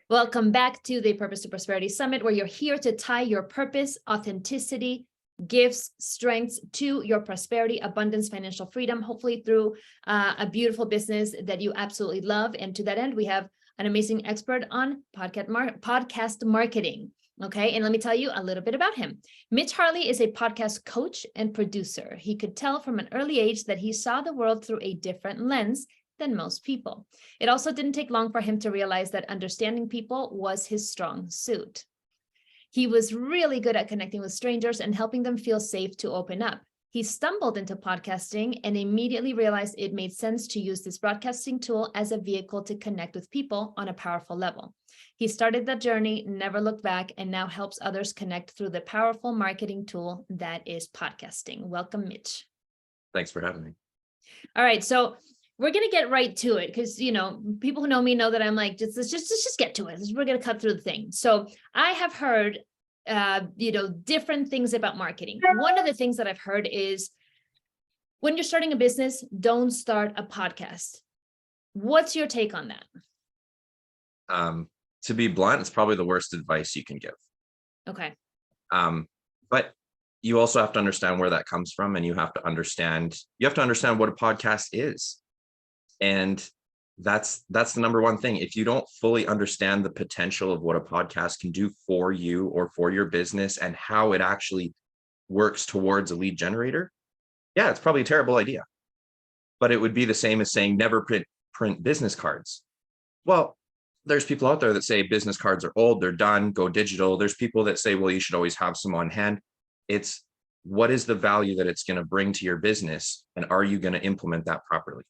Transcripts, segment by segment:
Welcome back to the Purpose to Prosperity Summit, where you're here to tie your purpose, authenticity, gifts, strengths to your prosperity, abundance, financial freedom, hopefully through a beautiful business that you absolutely love. And to that end, we have an amazing expert on podcast marketing. Okay, and let me tell you a little bit about him. Mitch Harley is a podcast coach and producer. He could tell from an early age that he saw the world through a different lens than most people. It also didn't take long for him to realize that understanding people was his strong suit. He was really good at connecting with strangers and helping them feel safe to open up. He stumbled into podcasting and immediately realized it made sense to use this broadcasting tool as a vehicle to connect with people on a powerful level. He started that journey, never looked back, and now helps others connect through the powerful marketing tool that is podcasting. Welcome, Mitch. Thanks for having me. All right, so we're going to get right to it because, people who know me know that I'm like, let's just get to it. We're going to cut through the thing. So I have heard, different things about marketing. One of the things that I've heard is when you're starting a business, don't start a podcast. What's your take on that? To be blunt, it's probably the worst advice you can give. Okay. But you also have to understand where that comes from, and you have to understand what a podcast is. And that's the number one thing. If you don't fully understand the potential of what a podcast can do for you or for your business and how it actually works towards a lead generator, yeah, it's probably a terrible idea. But it would be the same as saying never print business cards. Well, there's people out there that say business cards are old, they're done, go digital. There's people that say, well, you should always have some on hand. It's what is the value that it's going to bring to your business, and are you going to implement that properly?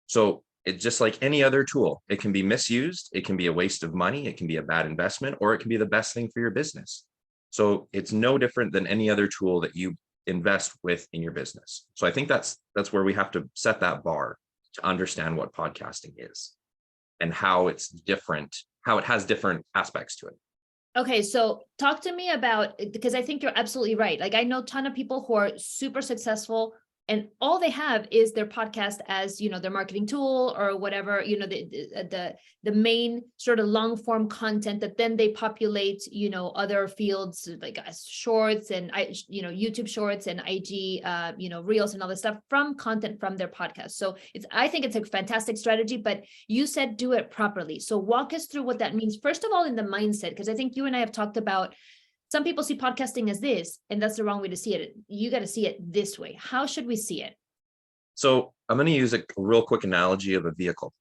So it's just like any other tool. It can be misused. It can be a waste of money. It can be a bad investment, or it can be the best thing for your business. So it's no different than any other tool that you invest with in your business. So I think that's where we have to set that bar to understand what podcasting is and how it's different, how it has different aspects to it. Okay, so talk to me about, because I think you're absolutely right. Like I know a ton of people who are super successful and all they have is their podcast as, their marketing tool or whatever, the main sort of long form content that then they populate, other fields like shorts and, YouTube shorts and IG, reels and all this stuff from content from their podcast. So I think it's a fantastic strategy, but you said do it properly. So walk us through what that means. First of all, in the mindset, because I think you and I have talked about some people see podcasting as this, and that's the wrong way to see it. You got to see it this way. How should we see it? So I'm going to use a real quick analogy of a vehicle.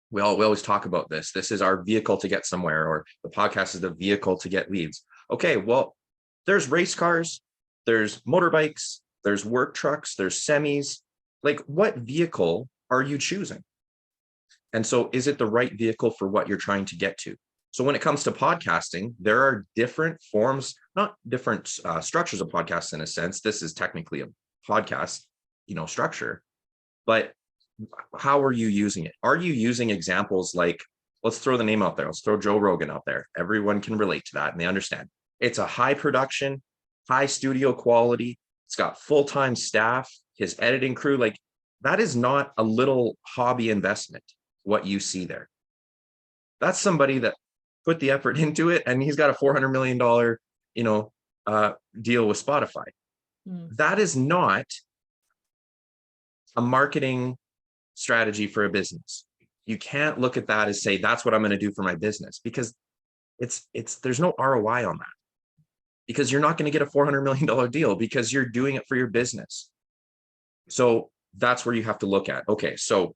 We always talk about this. This is our vehicle to get somewhere, or the podcast is the vehicle to get leads. Okay, well, there's race cars, there's motorbikes, there's work trucks, there's semis. Like, what vehicle are you choosing? And so is it the right vehicle for what you're trying to get to? So when it comes to podcasting, there are different forms, not different structures of podcasts in a sense. This is technically a podcast, structure, but how are you using it? Are you using examples like, let's throw the name out there. Let's throw Joe Rogan out there. Everyone can relate to that and they understand. It's a high production, high studio quality. It's got full-time staff, his editing crew. Like, that is not a little hobby investment, what you see there. That's somebody that put the effort into it, and he's got a $400 million, deal with Spotify. That is not a marketing strategy for a business. You can't look at that as say, that's what I'm going to do for my business, because there's no ROI on that, because you're not going to get a $400 million deal because you're doing it for your business. So that's where you have to look at, okay, so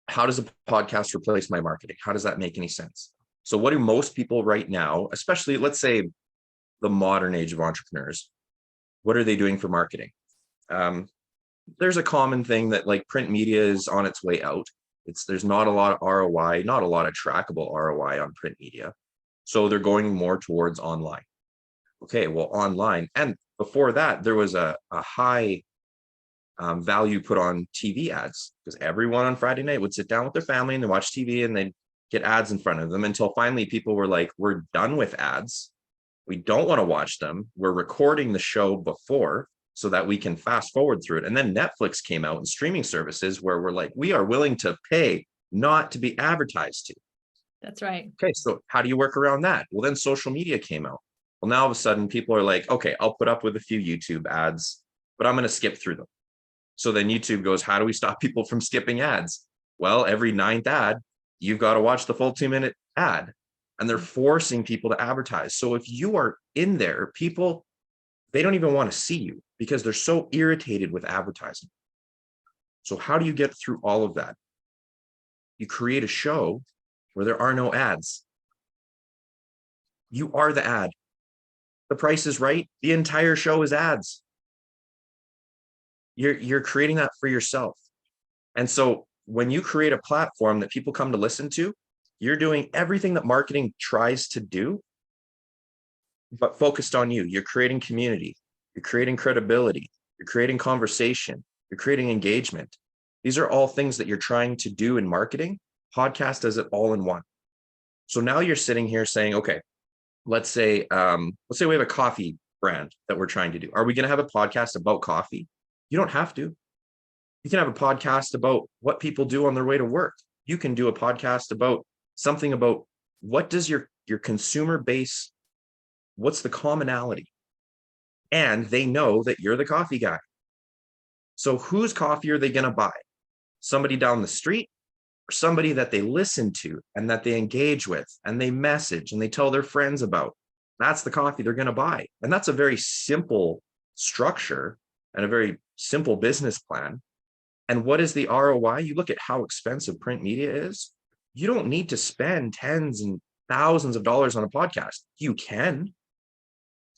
how does a podcast replace my marketing? How does that make any sense? So what do most people right now, especially let's say the modern age of entrepreneurs, what are they doing for marketing? There's a common thing that like print media is on its way out. There's not a lot of ROI, not a lot of trackable ROI on print media. So they're going more towards online. Okay, well, online. And before that, there was a high value put on TV ads, because everyone on Friday night would sit down with their family and they watch TV and they'd get ads in front of them, until finally people were like, we're done with ads. We don't want to watch them. We're recording the show before so that we can fast forward through it. And then Netflix came out and streaming services where we're like, we are willing to pay not to be advertised to. That's right. Okay, so how do you work around that? Well, then social media came out. Well, now all of a sudden people are like, okay, I'll put up with a few YouTube ads, but I'm going to skip through them. So then YouTube goes, how do we stop people from skipping ads? Well, every ninth ad, you've got to watch the full 2-minute ad, and they're forcing people to advertise. So if you are in there, people, they don't even want to see you because they're so irritated with advertising. So how do you get through all of that? You create a show where there are no ads. You are the ad. The Price is Right. The entire show is ads. You're creating that for yourself. And so when you create a platform that people come to listen to, you're doing everything that marketing tries to do, but focused on you. You're creating community. You're creating credibility. You're creating conversation. You're creating engagement. These are all things that you're trying to do in marketing. Podcast does it all in one. So now you're sitting here saying, okay, let's say we have a coffee brand that we're trying to do. Are we going to have a podcast about coffee? You don't have to. You can have a podcast about what people do on their way to work. You can do a podcast about something about what does your consumer base, what's the commonality? And they know that you're the coffee guy. So whose coffee are they going to buy? Somebody down the street or somebody that they listen to and that they engage with and they message and they tell their friends about? That's the coffee they're going to buy. And that's a very simple structure and a very simple business plan. And what is the ROI? You look at how expensive print media is. You don't need to spend tens and thousands of dollars on a podcast. You can,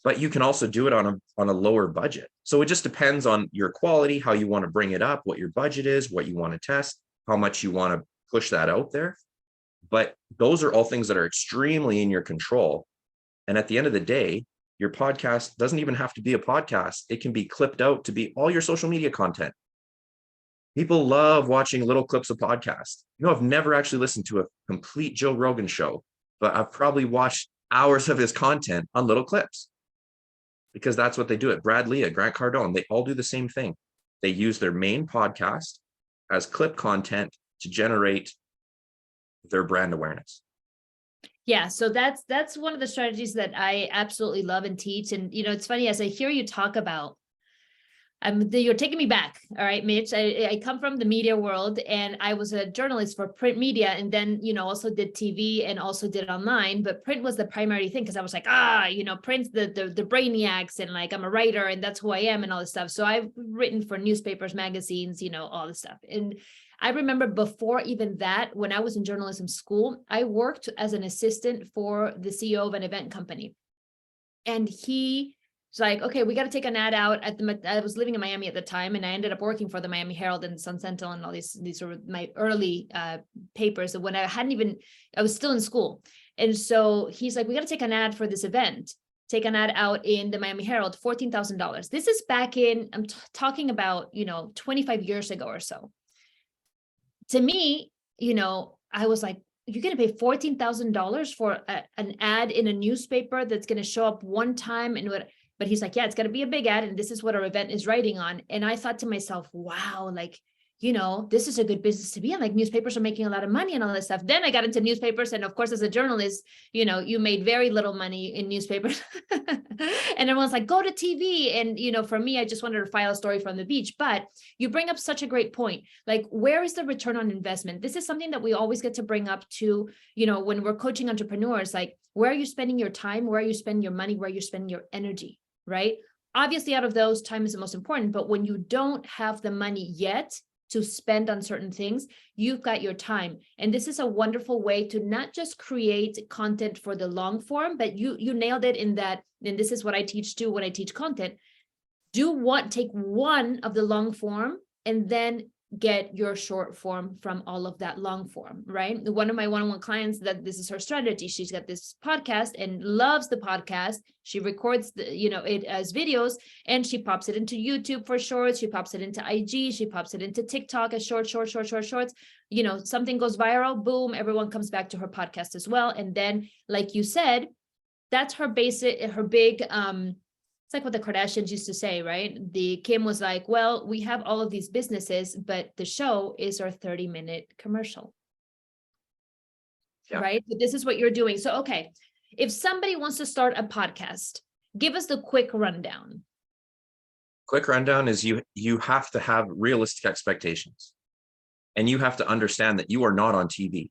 but you can also do it on a lower budget. So it just depends on your quality, how you want to bring it up, what your budget is, what you want to test, how much you want to push that out there. But those are all things that are extremely in your control. And at the end of the day, your podcast doesn't even have to be a podcast. It can be clipped out to be all your social media content. People love watching little clips of podcasts. I've never actually listened to a complete Joe Rogan show, but I've probably watched hours of his content on little clips because that's what they do at Brad Lea, Grant Cardone. They all do the same thing. They use their main podcast as clip content to generate their brand awareness. Yeah, so that's one of the strategies that I absolutely love and teach. And it's funny as I hear you talk about, you're taking me back. All right, Mitch. I come from the media world and I was a journalist for print media and then, also did TV and also did online, but print was the primary thing because I was like, print's the brainiacs and like I'm a writer and that's who I am and all this stuff. So I've written for newspapers, magazines, all this stuff. And I remember before even that, when I was in journalism school, I worked as an assistant for the CEO of an event company. And he was like, okay, we got to take an ad out I was living in Miami at the time, and I ended up working for the Miami Herald and Sun Sentinel and all these were my early papers when I was still in school. And so he's like, we got to take an ad for this event. Take an ad out in the Miami Herald, $14,000. This is back in, I'm talking about, 25 years ago or so. To me, I was like, you're going to pay $14,000 for an ad in a newspaper that's going to show up one time and what? But he's like, yeah, it's got to be a big ad. And this is what our event is writing on. And I thought to myself, wow, like, this is a good business to be in. Like newspapers are making a lot of money and all this stuff. Then I got into newspapers. And of course, as a journalist, you made very little money in newspapers. And everyone's like, go to TV. And, for me, I just wanted to file a story from the beach. But you bring up such a great point. Like, where is the return on investment? This is something that we always get to bring up to, when we're coaching entrepreneurs, like, where are you spending your time? Where are you spending your money? Where are you spending your energy? Right? Obviously, out of those, time is the most important. But when you don't have the money yet to spend on certain things, you've got your time. And this is a wonderful way to not just create content for the long form, but you nailed it in that. And this is what I teach too when I teach content. Take one of the long form and then get your short form from all of that long form, right? One of my one-on-one clients, that this is her strategy. She's got this podcast and loves the podcast. She records it as videos and she pops it into YouTube for shorts. She pops it into IG. She pops it into TikTok as shorts. Something goes viral, boom, everyone comes back to her podcast as well. And then, like you said, that's her big, it's like what the Kardashians used to say, right? Kim was like, well, we have all of these businesses, but the show is our 30-minute commercial. Yeah. right? But this is what you're doing. So, okay, if somebody wants to start a podcast, give us the quick rundown. Quick rundown is you have to have realistic expectations, and you have to understand that you are not on TV.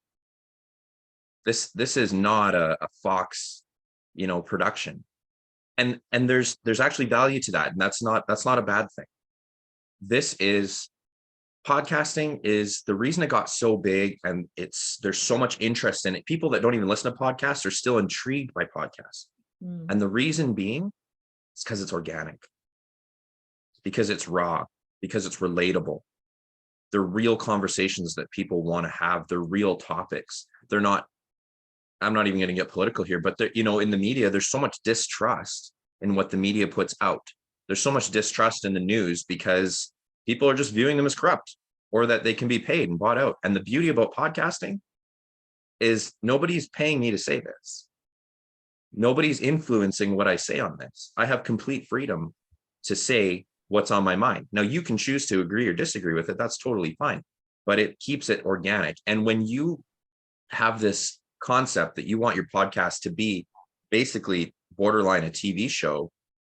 This is not a Fox, production. And there's actually value to that. And that's not a bad thing. Podcasting is the reason it got so big, and there's so much interest in it. People that don't even listen to podcasts are still intrigued by podcasts. And the reason being is because it's organic, because it's raw, because it's relatable. They're real conversations that people want to have. They're real topics. I'm not even going to get political here, but in the media, there's so much distrust in what the media puts out. There's so much distrust in the news because people are just viewing them as corrupt, or that they can be paid and bought out. And the beauty about podcasting is nobody's paying me to say this. Nobody's influencing what I say on this. I have complete freedom to say what's on my mind. Now, you can choose to agree or disagree with it. That's totally fine, but it keeps it organic. And when you have this concept that you want your podcast to be basically borderline a TV show,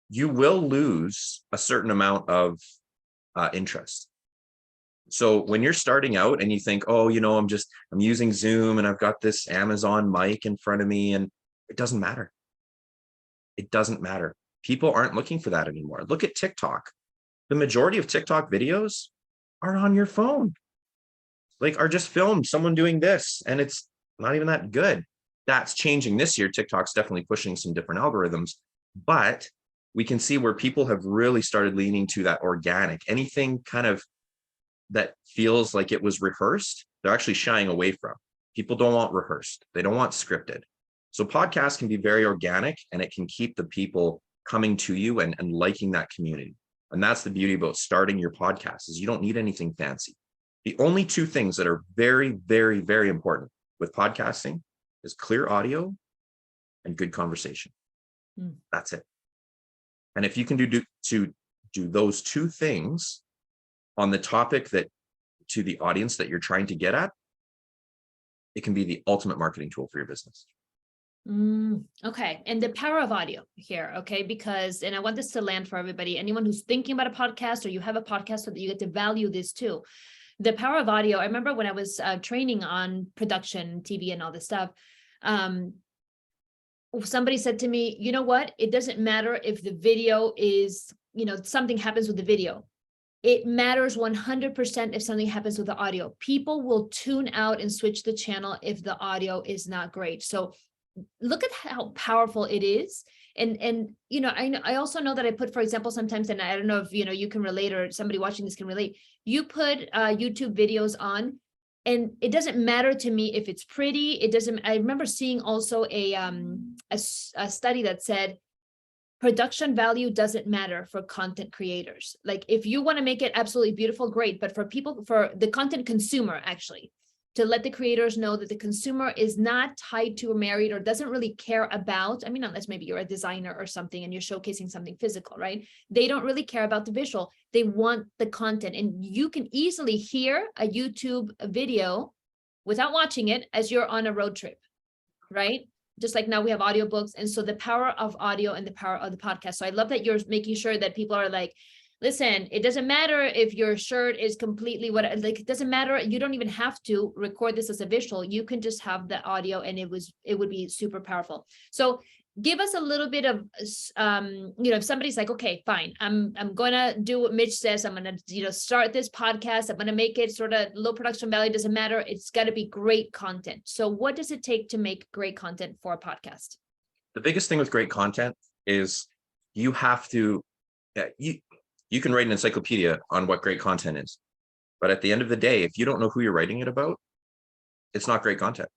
you will lose a certain amount of interest. So when you're starting out and you think, oh, I'm using Zoom and I've got this Amazon mic in front of me, and it doesn't matter. It doesn't matter. People aren't looking for that anymore. Look at TikTok. The majority of TikTok videos are on your phone, are just filmed someone doing this, and it's not even that good. That's changing this year. TikTok's definitely pushing some different algorithms, but we can see where people have really started leaning to that organic. Anything kind of that feels like it was rehearsed, they're actually shying away from. People don't want rehearsed. They don't want scripted. So podcasts can be very organic, and it can keep the people coming to you and liking that community. And that's the beauty about starting your podcast, is you don't need anything fancy. The only two things that are very, very, very important with podcasting is clear audio and good conversation. That's it. And if you can do those two things on the topic to the audience that you're trying to get at, it can be the ultimate marketing tool for your business. Okay. And the power of audio here. Okay. And I want this to land for everybody, anyone who's thinking about a podcast, or you have a podcast, so that you get to value this too. The power of audio. I remember when I was training on production, TV and all this stuff, somebody said to me, you know what? It doesn't matter if the video is, something happens with the video. It matters 100% if something happens with the audio. People will tune out and switch the channel if the audio is not great. So look at how powerful it is. And I also know that I put, for example, sometimes, and I don't know if, you can relate, or somebody watching this can relate, you put YouTube videos on, and it doesn't matter to me if it's pretty. I remember seeing also a study that said production value doesn't matter for content creators. Like, if you want to make it absolutely beautiful, great. But for the content consumer, actually, to let the creators know that the consumer is not tied to or married, or doesn't really care about, unless maybe you're a designer or something and you're showcasing something physical, right? They don't really care about the visual. They want the content. And you can easily hear a YouTube video without watching it as you're on a road trip, right? Just like now we have audiobooks. And so the power of audio and the power of the podcast. So I love that you're making sure that people are like, listen, it doesn't matter if your shirt is completely it doesn't matter. You don't even have to record this as a visual. You can just have the audio, and it would be super powerful. So give us a little bit of, if somebody's like, okay, fine, I'm going to do what Mitch says. I'm going to, start this podcast. I'm going to make it sort of low production value. Doesn't matter. It's got to be great content. So what does it take to make great content for a podcast? The biggest thing with great content is you have to, you can write an encyclopedia on what great content is, but at the end of the day, if you don't know who you're writing it about, it's not great content.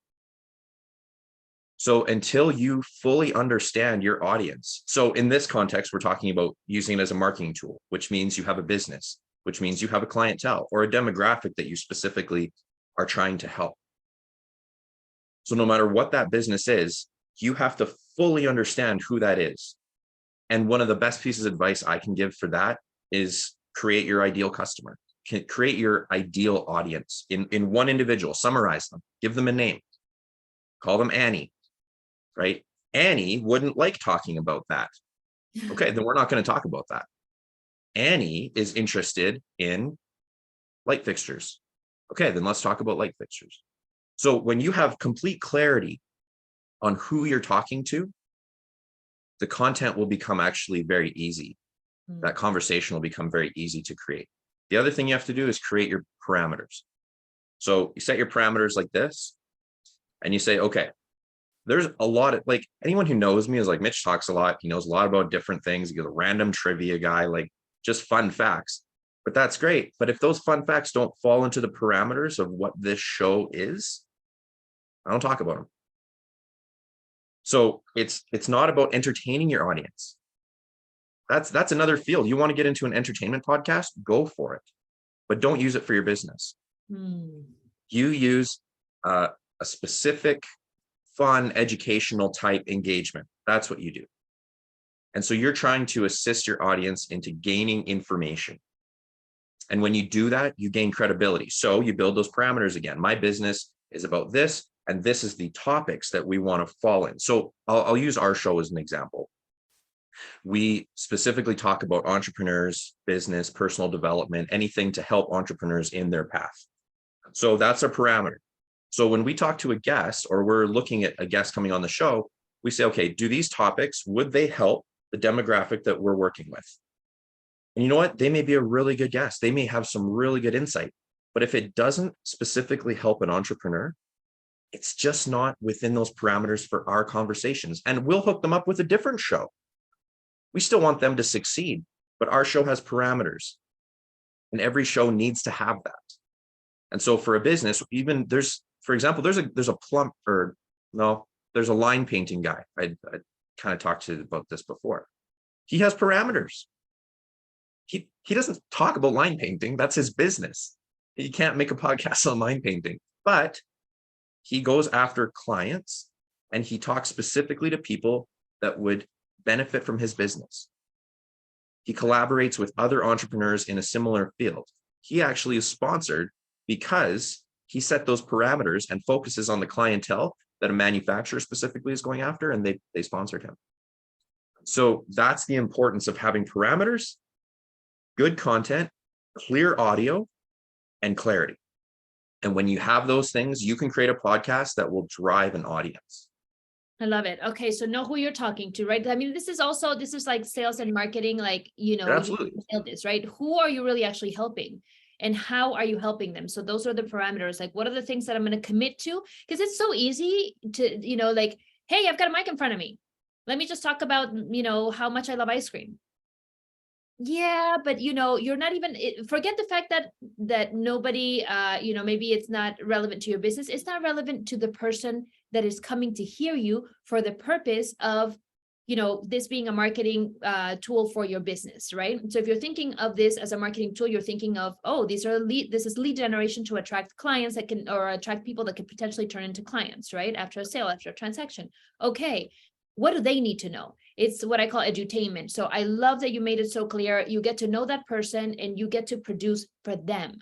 So until you fully understand your audience. So in this context, we're talking about using it as a marketing tool, which means you have a business, which means you have a clientele or a demographic that you specifically are trying to help. So no matter what that business is, you have to fully understand who that is. And one of the best pieces of advice I can give for that is create your ideal customer, create your ideal audience in one individual, summarize them, give them a name. Call them Annie, right? Annie wouldn't like talking about that. Okay, then we're not going to talk about that. Annie is interested in light fixtures. Okay, then let's talk about light fixtures. So when you have complete clarity on who you're talking to, the content will become actually very easy. That conversation will become very easy to create. The other thing you have to do is create your parameters. So you set your parameters like this, and you say, okay, there's a lot of, like, anyone who knows me is like, Mitch talks a lot. He knows a lot about different things. He's a random trivia guy, like just fun facts. But that's great. But if those fun facts don't fall into the parameters of what this show is, I don't talk about them. So it's not about entertaining your audience. That's another field. You want to get into an entertainment podcast, go for it, but don't use it for your business. You use a specific, fun, educational type engagement. That's what you do. And so you're trying to assist your audience into gaining information. And when you do that, you gain credibility. So you build those parameters again. My business is about this, and this is the topics that we want to fall in. So I'll use our show as an example. We specifically talk about entrepreneurs, business, personal development, anything to help entrepreneurs in their path. So that's a parameter. So when we talk to a guest, or we're looking at a guest coming on the show, we say, okay, do these topics, would they help the demographic that we're working with? And you know what? They may be a really good guest. They may have some really good insight. But if it doesn't specifically help an entrepreneur, it's just not within those parameters for our conversations. And we'll hook them up with a different show. We still want them to succeed, but our show has parameters. And every show needs to have that. And so for a business, even for example, there's a line painting guy. I kind of talked to you about this before. He has parameters. He doesn't talk about line painting. That's his business. He can't make a podcast on line painting, but he goes after clients and he talks specifically to people that would benefit from his business. He collaborates with other entrepreneurs in a similar field. He actually is sponsored because he set those parameters and focuses on the clientele that a manufacturer specifically is going after, and they sponsored him. So that's the importance of having parameters, good content, clear audio, and clarity. And when you have those things, you can create a podcast that will drive an audience. I love it. Okay. So know who you're talking to, right? I mean, this is like sales and marketing, like, Absolutely. you nailed this, right? Who are you really actually helping? And how are you helping them? So those are the parameters. Like, what are the things that I'm going to commit to? Because it's so easy to, like, hey, I've got a mic in front of me. Let me just talk about, how much I love ice cream. Yeah, but you're not even, forget the fact that nobody, maybe it's not relevant to your business. It's not relevant to the person that is coming to hear you for the purpose of, this being a marketing tool for your business, right? So if you're thinking of this as a marketing tool, you're thinking of, oh, this is lead generation to attract clients or attract people that can potentially turn into clients, right? After a sale, after a transaction. Okay. What do they need to know? It's what I call edutainment. So I love that you made it so clear. You get to know that person and you get to produce for them.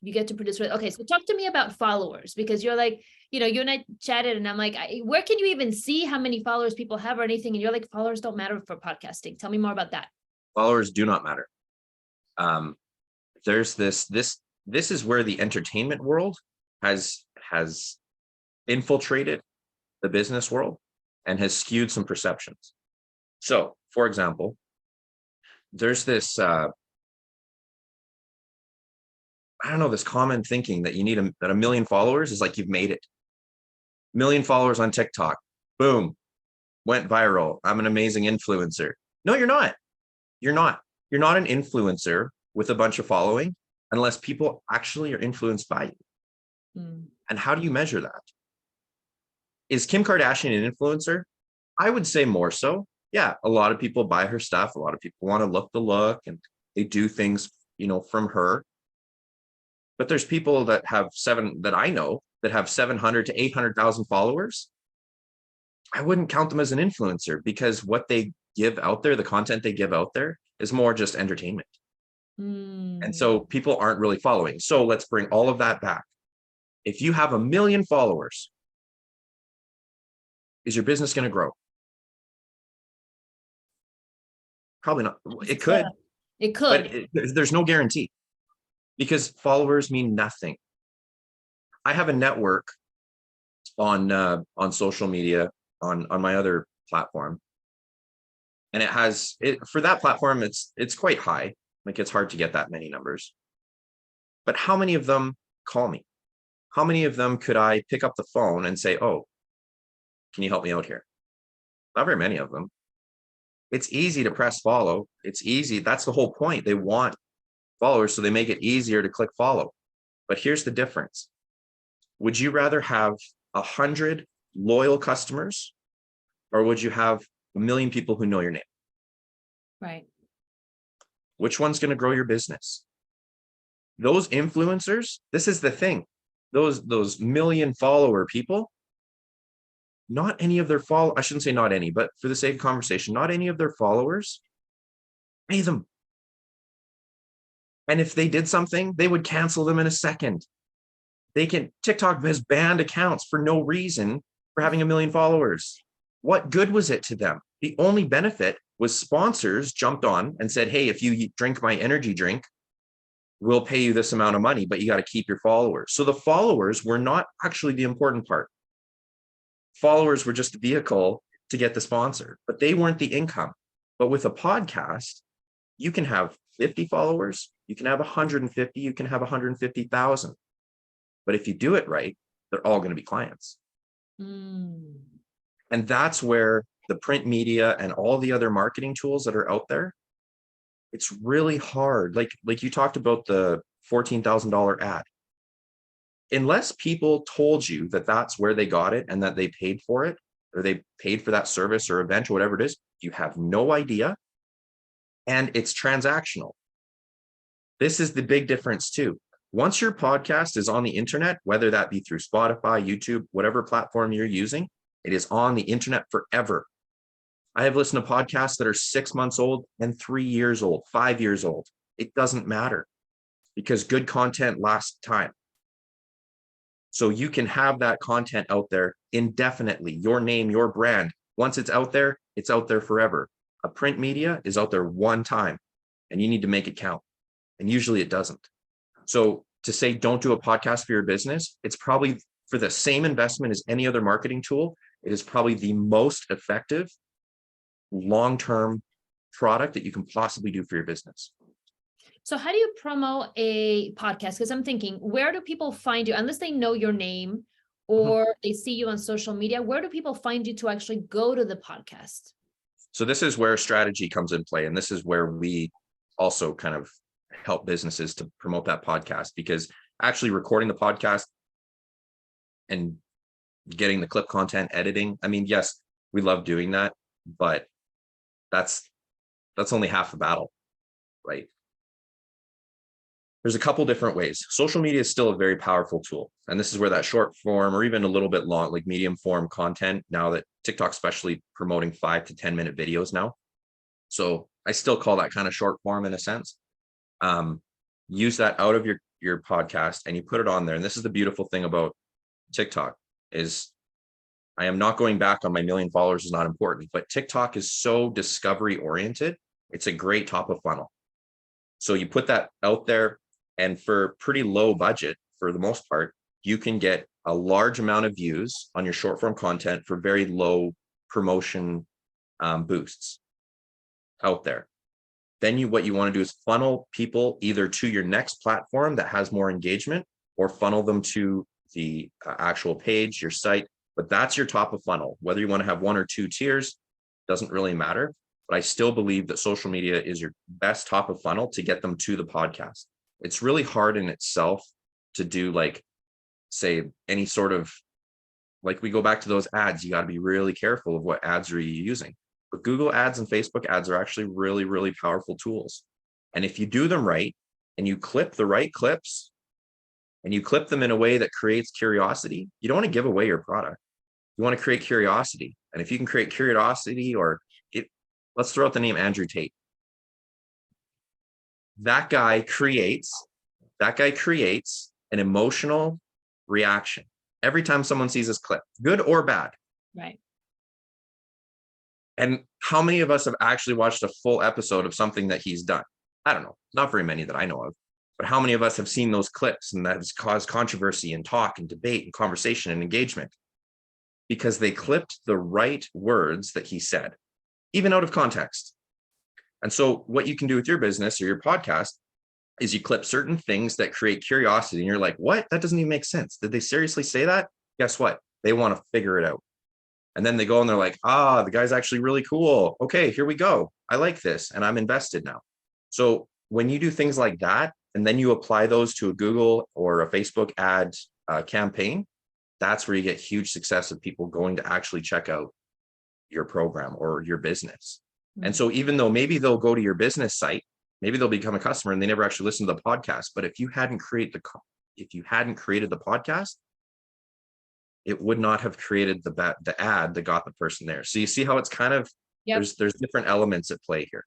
Okay, so talk to me about followers, because you're like, you and I chatted and I'm like, where can you even see how many followers people have or anything? And you're like, followers don't matter for podcasting. Tell me more about that. Followers do not matter. There's this is where the entertainment world has infiltrated the business world and has skewed some perceptions. So, for example, there's this, this common thinking that you need that 1 million followers is like you've made it. 1 million followers on TikTok, boom, went viral. I'm an amazing influencer. No, you're not. You're not. You're not an influencer with a bunch of following unless people actually are influenced by you. And how do you measure that? Is Kim Kardashian an influencer? I would say more so. Yeah, a lot of people buy her stuff. A lot of people want to look the look and they do things, from her. But there's people that I know that have 700 to 800,000 followers. I wouldn't count them as an influencer because what they give out there, the content they give out there, is more just entertainment. And so people aren't really following. So let's bring all of that back. If you have 1 million followers, Is your business going to grow? Probably not. It could, It but could. there's no guarantee, because followers mean nothing. I have a network on social media, on my other platform, and it has it for that platform. It's quite high. Like, it's hard to get that many numbers. But how many of them call me? How many of them could I pick up the phone and say, "Oh, can you help me out here?" Not very many of them. It's easy to press follow. It's easy. That's the whole point. They want followers, so they make it easier to click follow. But here's the difference. Would you rather have 100 loyal customers, or would you have 1 million people who know your name? Right. Which one's going to grow your business? Those influencers, this is the thing. Those million follower people, not any of their I shouldn't say not any, but for the sake of conversation, not any of their followers pay them. And if they did something, they would cancel them in a second. TikTok has banned accounts for no reason for having 1 million followers. What good was it to them? The only benefit was sponsors jumped on and said, "Hey, if you drink my energy drink, we'll pay you this amount of money, but you got to keep your followers." So the followers were not actually the important part. Followers were just a vehicle to get the sponsor, but they weren't the income. But with a podcast, you can have 50 followers, you can have 150, you can have 150,000. But if you do it right, they're all going to be clients. And that's where the print media and all the other marketing tools that are out there, it's really hard. Like you talked about the $14,000 ad. Unless people told you that that's where they got it and that they paid for it, or they paid for that service or event or whatever it is, you have no idea. And it's transactional. This is the big difference too. Once your podcast is on the internet, whether that be through Spotify, YouTube, whatever platform you're using, it is on the internet forever. I have listened to podcasts that are 6 months old and 3 years old, 5 years old. It doesn't matter, because good content lasts time. So you can have that content out there indefinitely, your name, your brand. Once it's out there forever. A print media is out there one time, and you need to make it count. And usually it doesn't. So to say don't do a podcast for your business, it's probably, for the same investment as any other marketing tool, it is probably the most effective long-term product that you can possibly do for your business. So how do you promote a podcast? Because I'm thinking, where do people find you? Unless they know your name or they see you on social media, where do people find you to actually go to the podcast? So this is where strategy comes in play. And this is where we also kind of help businesses to promote that podcast, because actually recording the podcast and getting the clip content, editing, I mean, yes, we love doing that, but that's only half the battle, right? There's a couple different ways. Social media is still a very powerful tool. And this is where that short form, or even a little bit long, like medium form content, now that TikTok, especially promoting 5 to 10 minute videos now. So I still call that kind of short form in a sense. Use that out of your podcast and you put it on there. And this is the beautiful thing about TikTok is I am not going back on my 1 million followers is not important, but TikTok is so discovery oriented. It's a great top of funnel. So you put that out there, and for pretty low budget, for the most part, you can get a large amount of views on your short form content for very low promotion boosts out there. Then what you want to do is funnel people either to your next platform that has more engagement, or funnel them to the actual page, your site. But that's your top of funnel. Whether you want to have 1 or 2 tiers, doesn't really matter. But I still believe that social media is your best top of funnel to get them to the podcast. It's really hard in itself to do, like, say, any sort of, like, we go back to those ads. You got to be really careful of what ads are you using. But Google ads and Facebook ads are actually really, really powerful tools. And if you do them right, and you clip the right clips, and you clip them in a way that creates curiosity, you don't want to give away your product. You want to create curiosity. And if you can create curiosity, let's throw out the name Andrew Tate. That guy creates an emotional reaction every time someone sees this clip, good or bad. Right. And how many of us have actually watched a full episode of something that he's done? I don't know, not very many that I know of, but how many of us have seen those clips and that has caused controversy and talk and debate and conversation and engagement? Because they clipped the right words that he said, even out of context. And so what you can do with your business or your podcast is you clip certain things that create curiosity. And you're like, what? That doesn't even make sense. Did they seriously say that? Guess what? They want to figure it out. And then they go and they're like, the guy's actually really cool. Okay, here we go. I like this and I'm invested now. So when you do things like that, and then you apply those to a Google or a Facebook ad campaign, that's where you get huge success of people going to actually check out your program or your business. And so even though maybe they'll go to your business site, maybe they'll become a customer and they never actually listen to the podcast. But if you hadn't created the podcast, it would not have created the ad that got the person there. So you see how it's kind of, there's different elements at play here.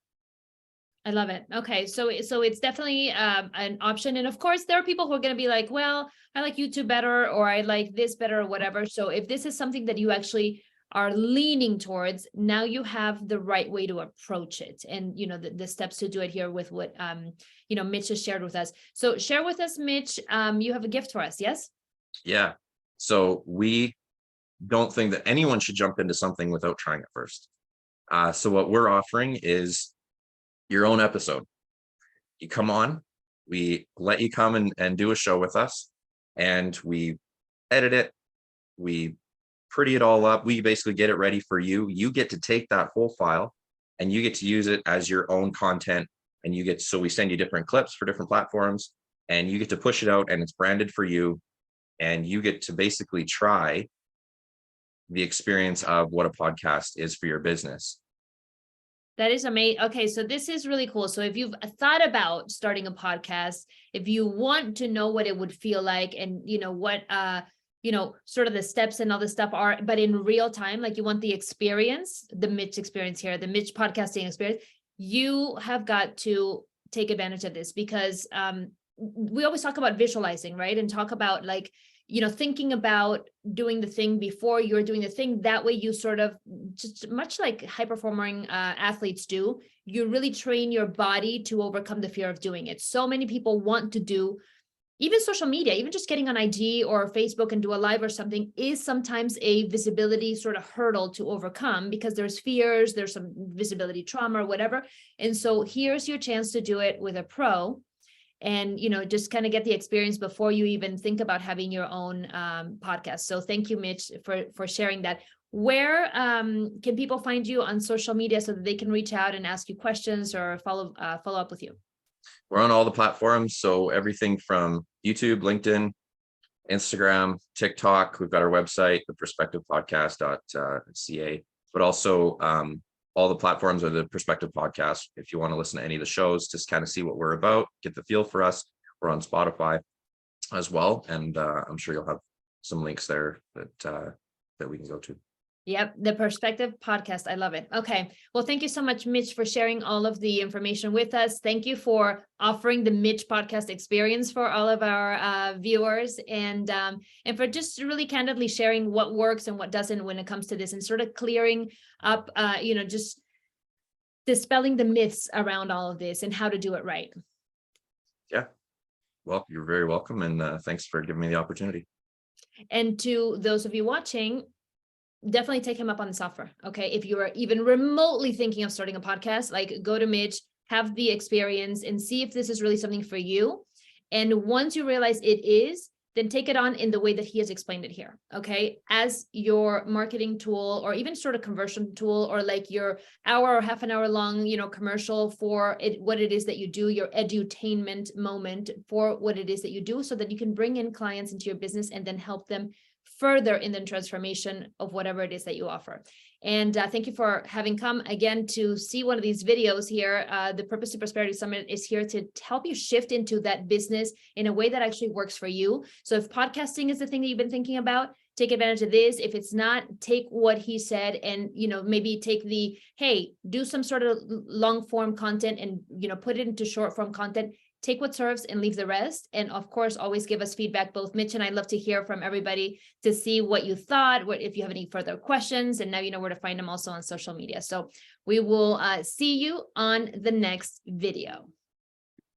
I love it. Okay. So it's definitely an option. And of course, there are people who are going to be like, well, I like YouTube better, or I like this better, or whatever. So if this is something that you actually are leaning towards, now you have the right way to approach it. And, the steps to do it here with what, Mitch has shared with us. So share with us, Mitch, you have a gift for us. Yes. Yeah. So we don't think that anyone should jump into something without trying it first. So what we're offering is your own episode. You come on, we let you come and do a show with us, and we edit it, we pretty it all up, we basically get it ready for you. You get to take that whole file and you get to use it as your own content, and so we send you different clips for different platforms, and you get to push it out, and it's branded for you, and you get to basically try the experience of what a podcast is for your business. That is amazing. Okay, so this is really cool. So if you've thought about starting a podcast, if you want to know what it would feel like, and what sort of the steps and all this stuff are, but in real time, like you want the experience, the Mitch experience here, the Mitch podcasting experience, you have got to take advantage of this, because we always talk about visualizing, right? And talk about thinking about doing the thing before you're doing the thing. That way you sort of, just much like high performing athletes do, you really train your body to overcome the fear of doing it. So many people want to do even social media, even just getting on IG or Facebook and do a live or something is sometimes a visibility sort of hurdle to overcome, because there's fears, there's some visibility trauma or whatever. And so here's your chance to do it with a pro. And, just kind of get the experience before you even think about having your own podcast. So thank you, Mitch, for sharing that. Where can people find you on social media so that they can reach out and ask you questions or follow up with you? We're on all the platforms. So everything from YouTube, LinkedIn, Instagram, TikTok. We've got our website, theperspectivepodcast.ca, but also all the platforms are the Perspective Podcast. If you want to listen to any of the shows, just kind of see what we're about, get the feel for us. We're on Spotify as well. And I'm sure you'll have some links there that we can go to. Yep. The Perspective Podcast. I love it. Okay. Well, thank you so much, Mitch, for sharing all of the information with us. Thank you for offering the Mitch podcast experience for all of our viewers, and for just really candidly sharing what works and what doesn't when it comes to this, and sort of clearing up, just dispelling the myths around all of this and how to do it right. Yeah. Well, you're very welcome. And thanks for giving me the opportunity. And to those of you watching, definitely take him up on this offer. Okay. If you are even remotely thinking of starting a podcast, go to Mitch, have the experience, and see if this is really something for you. And once you realize it is, then take it on in the way that he has explained it here. Okay. As your marketing tool, or even sort of conversion tool, or your hour or half an hour long, commercial for it, what it is that you do, your edutainment moment for what it is that you do, so that you can bring in clients into your business and then help them further in the transformation of whatever it is that you offer. And thank you for having come again to see one of these videos here. The Purpose to Prosperity Summit is here to help you shift into that business in a way that actually works for you. So if podcasting is the thing that you've been thinking about, take advantage of this. If it's not, take what he said and, maybe take hey, do some sort of long form content and, put it into short form content. take what serves and leave the rest. And of course, always give us feedback. Both Mitch and I love to hear from everybody to see what you thought, what if you have any further questions, and now you know where to find them also on social media. So we will see you on the next video.